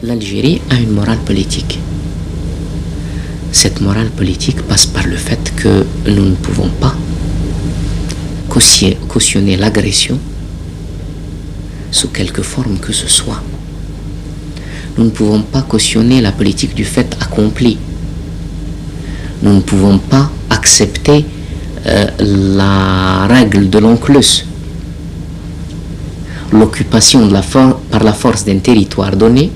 l'Algérie a une morale politique. Cette morale politique passe par le fait que nous ne pouvons pas cautionner l'agression sous quelque forme que ce soit. Nous ne pouvons pas cautionner la politique du fait accompli. Nous ne pouvons pas accepter la règle de l'ONCLUS, l'occupation par la force d'un territoire donné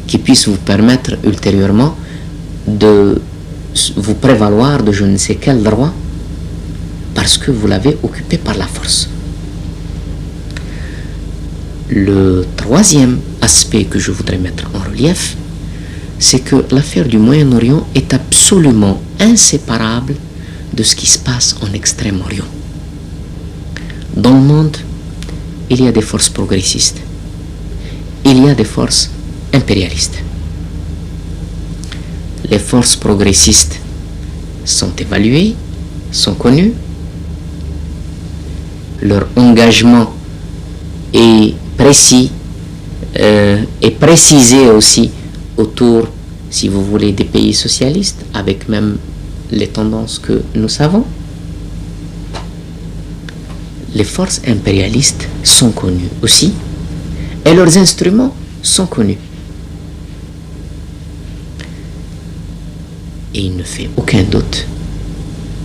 qui puisse vous permettre ultérieurement de vous prévaloir de je ne sais quel droit parce que vous l'avez occupé par la force. Le troisième aspect que je voudrais mettre en relief, c'est que l'affaire du Moyen-Orient est absolument inséparable de ce qui se passe en Extrême-Orient. Dans le monde, il y a des forces progressistes, il y a des forces impérialistes. Les forces progressistes sont évaluées, sont connues, leur engagement est précis et précisé aussi autour, si vous voulez, des pays socialistes, avec même les tendances que nous savons. Les forces impérialistes sont connues aussi, et leurs instruments sont connus. Et il ne fait aucun doute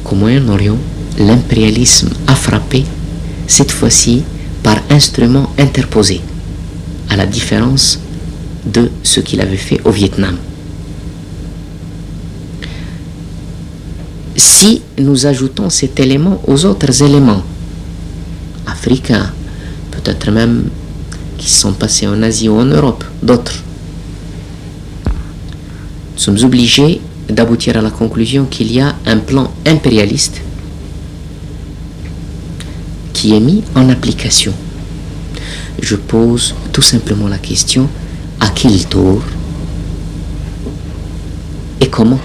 qu'au Moyen-Orient, l'impérialisme a frappé, cette fois-ci, par instruments interposés, à la différence de ce qu'il avait fait au Vietnam. Si nous ajoutons cet élément aux autres éléments africains, peut-être même qui sont passés en Asie ou en Europe, d'autres, nous sommes obligés d'aboutir à la conclusion qu'il y a un plan impérialiste qui est mis en application. Je pose tout simplement la question, à quel tour et comment ?